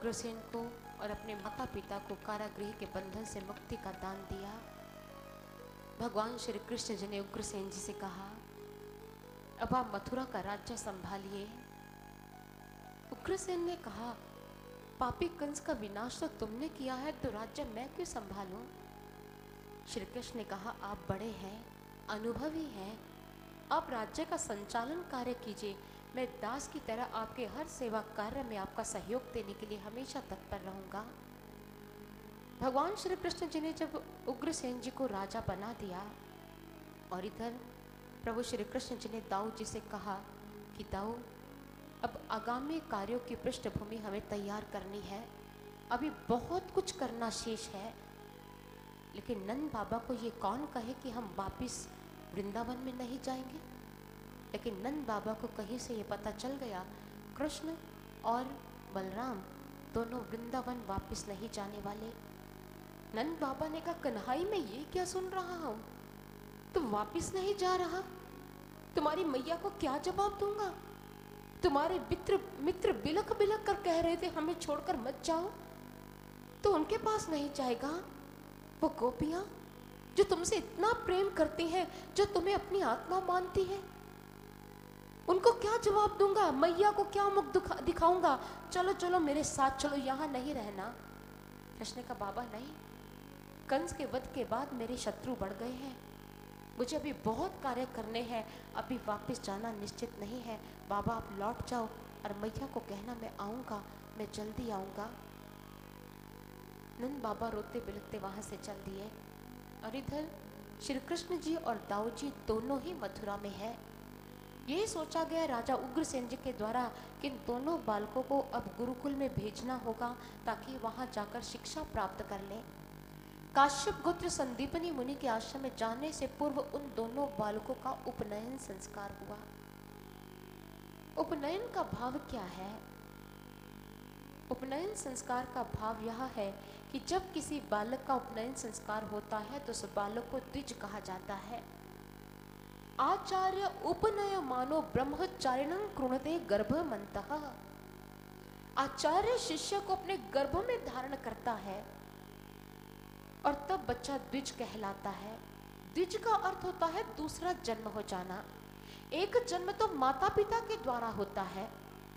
उग्रसेन को और अपने माता पिता को कारागृह के बंधन से मुक्ति का दान दिया। भगवान श्री कृष्ण जी ने उग्रसेन जी से कहा, अब आप मथुरा का राज्य संभालिए। उग्रसेन ने कहा, पापी कंस का विनाश तो तुमने किया है, तो राज्य मैं क्यों संभालूं? श्री कृष्ण ने कहा, आप बड़े हैं, अनुभवी हैं, आप राज्य का संचालन कार्य कीजिए। मैं दास की तरह आपके हर सेवा कार्य में आपका सहयोग देने के लिए हमेशा तत्पर रहूंगा। भगवान श्री कृष्ण जी ने जब उग्रसेन जी को राजा बना दिया और इधर प्रभु श्री कृष्ण जी ने दाऊ जी से कहा कि दाऊ, अब आगामी कार्यों की पृष्ठभूमि हमें तैयार करनी है, अभी बहुत कुछ करना शेष है। लेकिन नंद बाबा को ये कौन कहे कि हम वापिस वृंदावन में नहीं जाएंगे? लेकिन नंद बाबा को कहीं से ये पता चल गया, कृष्ण और बलराम दोनों वृंदावन वापस नहीं जाने वाले। नंद बाबा ने कहा, कन्हई मैं ये क्या सुन रहा हूँ, तुम वापस नहीं जा रहा? तुम्हारी मैया को क्या जवाब दूंगा? तुम्हारे मित्र बिलख बिलख कर कह रहे थे हमें छोड़कर मत जाओ, तो उनके पास नहीं जाएगा? वो गोपियां जो तुमसे इतना प्रेम करती हैं, जो तुम्हें अपनी आत्मा मानती है, उनको क्या जवाब दूंगा? मैया को क्या मुख दिखाऊंगा? चलो चलो मेरे साथ चलो, यहाँ नहीं रहना। कृष्ण का बाबा नहीं, कंस के वध के बाद मेरे शत्रु बढ़ गए हैं, मुझे अभी बहुत कार्य करने हैं, अभी वापस जाना निश्चित नहीं है। बाबा आप लौट जाओ और मैया को कहना मैं आऊँगा, मैं जल्दी आऊँगा। नंद बाबा रोते बिलखते वहाँ से चल दिए और इधर श्री कृष्ण जी और दाऊ जी दोनों ही मथुरा में है। ये सोचा गया राजा उग्रसेन जी के द्वारा कि इन दोनों बालकों को अब गुरुकुल में भेजना होगा ताकि वहां जाकर शिक्षा प्राप्त कर लें। काश्यप गोत्र संदीपनी मुनि के आश्रम में जाने से पूर्व उन दोनों बालकों का उपनयन संस्कार हुआ। उपनयन का भाव क्या है? उपनयन संस्कार का भाव यह है कि जब किसी बालक का उपनयन संस्कार होता है तो उस बालक को द्विज कहा जाता है। आचार्य उपनय मानो ब्रह्मचारिणं कृणते गर्भमन्तः। आचार्य शिष्य को अपने गर्भ में धारण करता है और तब बच्चा द्विज कहलाता है। द्विज का अर्थ होता है दूसरा जन्म हो जाना। एक जन्म तो माता पिता के द्वारा होता है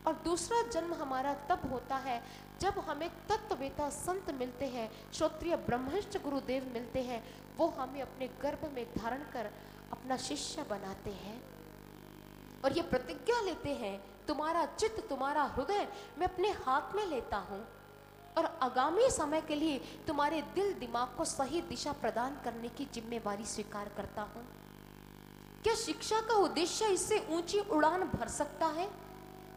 और दूसरा जन्म हमारा तब होता है जब हमें तत्ववेता संत मिलते हैं, श्रोत्रिय ब्रह्मनिष्ठ गुरुदेव मिलते हैं, वो हमें अपने गर्भ में धारण कर अपना शिष्य बनाते हैं और ये प्रतिज्ञा लेते हैं, तुम्हारा चित्त तुम्हारा हृदय मैं अपने हाथ में लेता हूँ और आगामी समय के लिए तुम्हारे दिल दिमाग को सही दिशा प्रदान करने की जिम्मेवारी स्वीकार करता हूँ। क्या शिक्षा का उद्देश्य इससे ऊंची उड़ान भर सकता है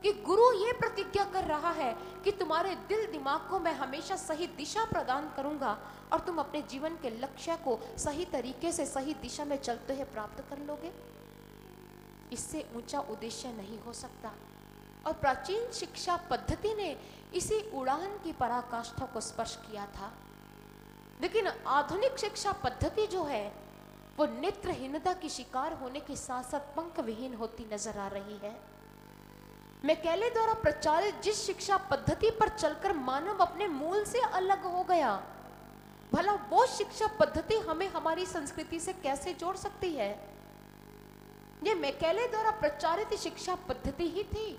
कि गुरु ये प्रतिज्ञा कर रहा है कि तुम्हारे दिल दिमाग को मैं हमेशा सही दिशा प्रदान करूंगा और तुम अपने जीवन के लक्ष्य को सही तरीके से सही दिशा में चलते हुए प्राप्त कर लोगे? इससे ऊंचा उद्देश्य नहीं हो सकता। और प्राचीन शिक्षा पद्धति ने इसी उड़ान की पराकाष्ठा को स्पर्श किया था। लेकिन आधुनिक शिक्षा पद्धति जो है वो नेत्रहीनता की शिकार होने के साथ साथ पंख विहीन होती नजर आ रही है। मैकेले द्वारा प्रचारित जिस शिक्षा पद्धति पर चलकर मानव अपने मूल से अलग हो गया, भला वो शिक्षा पद्धति हमें हमारी संस्कृति से कैसे जोड़ सकती है? ये मैकेले द्वारा प्रचारित शिक्षा पद्धति ही थी।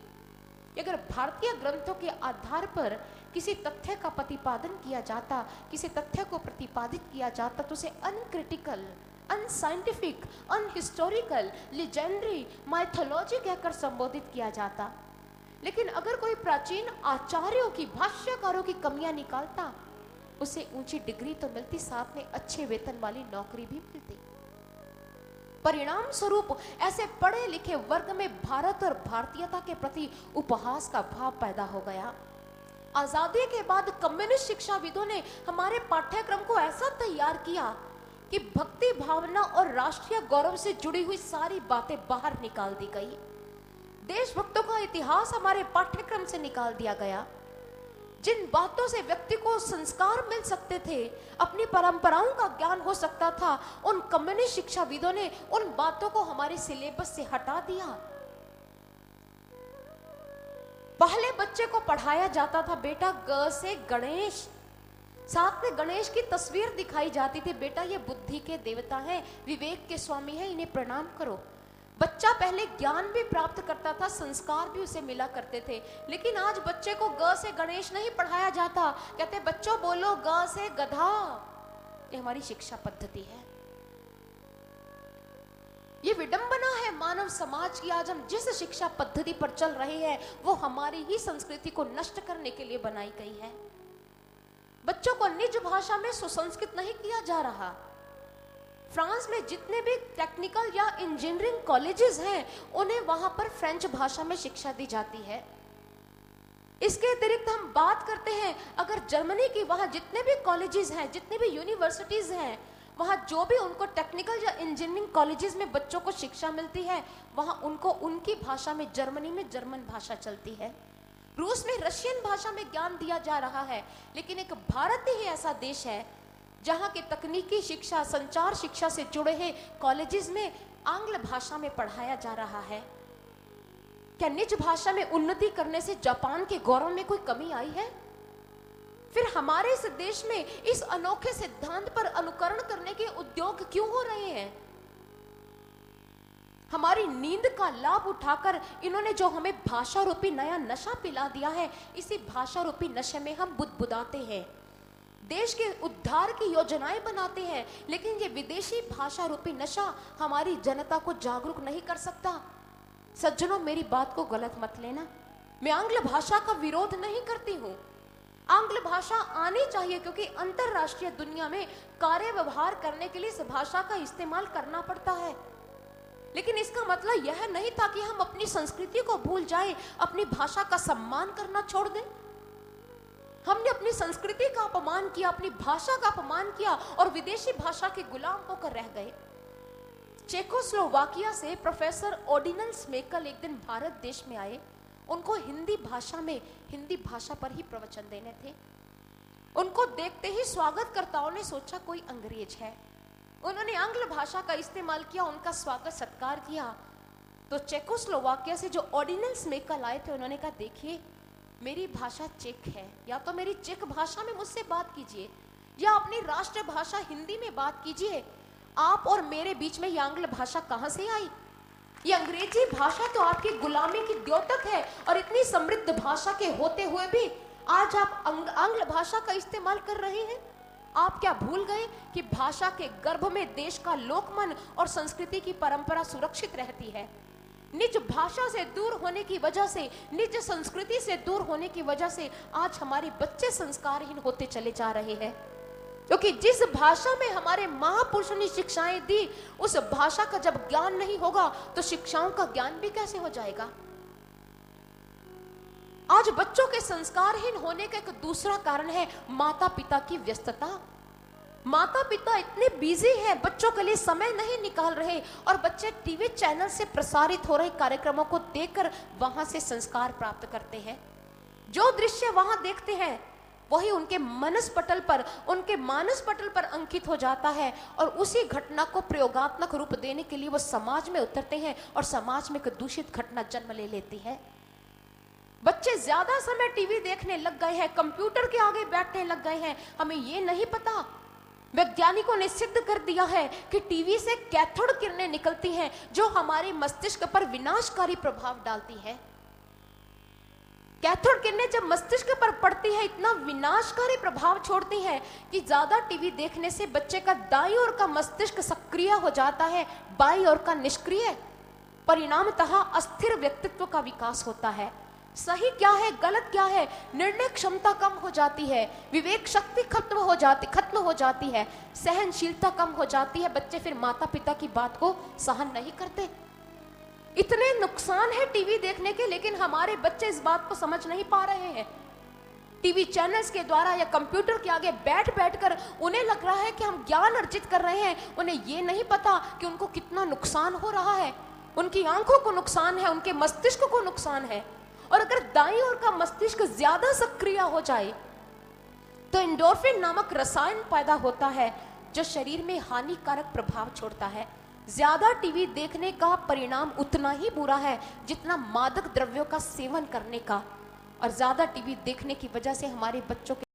अगर भारतीय ग्रंथों के आधार पर किसी तथ्य का प्रतिपादन किया जाता, किसी तथ्य को प्रतिपादित किया जाता तो उसे अनक्रिटिकल, अनसाइंटिफिक, अनहिस्टोरिकल, लीजेंडरी, माइथोलॉजी कहकर संबोधित किया जाता। लेकिन अगर कोई प्राचीन आचार्यों की, भाष्यकारों की कमियां निकालता, उसे ऊंची डिग्री तो मिलती, साथ में अच्छे वेतन वाली नौकरी भी मिलती। परिणाम स्वरूप ऐसे पढ़े लिखे वर्ग में भारत और भारतीयता के प्रति उपहास का भाव पैदा हो गया। आजादी के बाद कम्युनिस्ट शिक्षाविदों ने हमारे पाठ्यक्रम को ऐसा तैयार किया कि भक्ति भावना और राष्ट्रीय गौरव से जुड़ी हुई सारी बातें बाहर निकाल दी गई। देशभक्तों का इतिहास हमारे पाठ्यक्रम से निकाल दिया गया। जिन बातों से व्यक्ति को संस्कार मिल सकते थे, अपनी परंपराओं का ज्ञान हो सकता था, उन कम्युनिस्ट शिक्षाविदों ने उन बातों को हमारे सिलेबस से हटा दिया। पहले बच्चे को पढ़ाया जाता था बेटा ग से गणेश, साथ में गणेश की तस्वीर दिखाई जाती थी, बेटा ये बुद्धि के देवता हैं, विवेक के स्वामी हैं, इन्हें प्रणाम करो। बच्चा पहले ज्ञान भी प्राप्त करता था, संस्कार भी उसे मिला करते थे। लेकिन आज बच्चे को ग से गणेश नहीं पढ़ाया जाता, कहते बच्चों बोलो ग से गधा। ये हमारी शिक्षा पद्धति है, ये विडंबना है मानव समाज की। आज हम जिस शिक्षा पद्धति पर चल रहे हैं वो हमारी ही संस्कृति को नष्ट करने के लिए बनाई गई है। बच्चों को निज भाषा में सुसंस्कृत नहीं किया जा रहा। फ्रांस में जितने भी टेक्निकल या इंजीनियरिंग कॉलेजेस हैं उन्हें वहां पर फ्रेंच भाषा में शिक्षा दी जाती है। इसके अतिरिक्त हम बात करते हैं अगर जर्मनी की, वहां जितने भी कॉलेजेस हैं, जितने भी यूनिवर्सिटीज हैं, वहां जो भी उनको टेक्निकल या इंजीनियरिंग कॉलेजेस में बच्चों को शिक्षा मिलती है वहां उनको उनकी भाषा में, जर्मनी में जर्मन भाषा चलती है, रूस में रशियन भाषा में ज्ञान दिया जा रहा है। लेकिन एक भारत ही ऐसा देश है जहां के तकनीकी शिक्षा, संचार शिक्षा से जुड़े हैं कॉलेजेस में आंग्ल भाषा में पढ़ाया जा रहा है। क्या निज भाषा में उन्नति करने से जापान के गौरव में कोई कमी आई है? फिर हमारे इस देश में इस अनोखे सिद्धांत पर अनुकरण करने के उद्योग क्यों हो रहे हैं? हमारी नींद का लाभ उठाकर इन्होंने जो हमें भाषा रूपी नया नशा पिला दिया है, इसी भाषा रूपी नशे में हम बुदबुदाते हैं, देश के उद्धार की योजनाएं बनाते हैं, लेकिन ये विदेशी भाषा रूपी नशा हमारी जनता को जागरूक नहीं कर सकता। सज्जनों, मेरी बात को गलत मत लेना, मैं आंग्ल भाषा का विरोध नहीं करती हूं। आंग्ल भाषा आनी चाहिए क्योंकि अंतरराष्ट्रीय दुनिया में कार्य व्यवहार करने के लिए इस भाषा का इस्तेमाल करना पड़ता है। लेकिन इसका मतलब यह नहीं था कि हम अपनी संस्कृति को भूल जाएं, अपनी भाषा का सम्मान करना छोड़ दें। हमने अपनी संस्कृति का अपमान किया, अपनी भाषा का अपमान किया और विदेशी भाषा के गुलाम होकर रह गए। चेकोस्लोवाकिया से प्रोफेसर ऑर्डिनल स्मेकल एक दिन भारत देश में आए। उनको हिंदी भाषा पर ही प्रवचन देने थे। उनको देखते ही स्वागतकर्ताओं ने सोचा कोई अंग्रेज है। उन्होंने आंग्ल भाषा का इस्तेमाल किया, उनका स्वागत सत्कार किया। तो चेकोस्लोवाकिया से जो ऑर्डिनल स्मेकल आए थे उन्होंने कहा, देखिए मेरी भाषा चेक है, या तो मेरी चेक भाषा में मुझसे बात कीजिए या अपनी राष्ट्र भाषा हिंदी में बात कीजिए। आप और मेरे बीच में ये आंग्ल भाषा कहां से आई? ये अंग्रेजी भाषा तो आपकी गुलामी की द्योतक है और इतनी समृद्ध भाषा के होते हुए भी आज आप आंग्ल भाषा का इस्तेमाल कर रहे हैं। आप क्या भूल गए कि भाषा के गर्भ में देश का लोकमन और संस्कृति की परंपरा सुरक्षित रहती है। निज भाषा से दूर होने की वजह से, निज संस्कृति से दूर होने की वजह से आज हमारे बच्चे संस्कारहीन होते चले जा रहे हैं, क्योंकि जिस भाषा में हमारे महापुरुषों ने शिक्षाएं दी उस भाषा का जब ज्ञान नहीं होगा तो शिक्षाओं का ज्ञान भी कैसे हो जाएगा। आज बच्चों के संस्कारहीन होने का एक दूसरा कारण है माता पिता की व्यस्तता। माता पिता इतने बिजी हैं, बच्चों के लिए समय नहीं निकाल रहे और बच्चे टीवी चैनल से प्रसारित हो रहे कार्यक्रमों को देखकर वहां से संस्कार प्राप्त करते हैं। जो दृश्य वहां देखते हैं वही उनके मानस पटल पर अंकित हो जाता है और उसी घटना को प्रयोगात्मक रूप देने के लिए वो समाज में उतरते हैं और समाज में एक दूषित घटना जन्म ले लेती है। बच्चे ज्यादा समय टीवी देखने लग गए हैं, कंप्यूटर के आगे बैठने लग गए हैं। हमें ये नहीं पता, वैज्ञानिकों ने सिद्ध कर दिया है कि टीवी से कैथोड किरणें निकलती हैं जो हमारे मस्तिष्क पर विनाशकारी प्रभाव डालती है। कैथोड किरणें जब मस्तिष्क पर पड़ती है इतना विनाशकारी प्रभाव छोड़ती है कि ज्यादा टीवी देखने से बच्चे का दाईं ओर का मस्तिष्क सक्रिय हो जाता है, बाईं ओर का निष्क्रिय। परिणामतः अस्थिर व्यक्तित्व का विकास होता है। सही क्या है, गलत क्या है, निर्णय क्षमता कम हो जाती है, विवेक शक्ति खत्म हो जाती है, सहनशीलता कम हो जाती है। बच्चे फिर माता पिता की बात को सहन नहीं करते। इतने नुकसान है टीवी देखने के, लेकिन हमारे बच्चे इस बात को समझ नहीं पा रहे हैं। टीवी चैनल्स के द्वारा या कंप्यूटर के आगे बैठ कर उन्हें लग रहा है कि हम ज्ञान अर्जित कर रहे हैं। उन्हें ये नहीं पता कि उनको कितना नुकसान हो रहा है। उनकी आंखों को नुकसान है, उनके मस्तिष्क को नुकसान है। और अगर दाईं ओर का मस्तिष्क ज्यादा सक्रिय हो जाए तो एंडोर्फिन नामक रसायन पैदा होता है जो शरीर में हानिकारक प्रभाव छोड़ता है। ज्यादा टीवी देखने का परिणाम उतना ही बुरा है जितना मादक द्रव्यों का सेवन करने का। और ज्यादा टीवी देखने की वजह से हमारे बच्चों के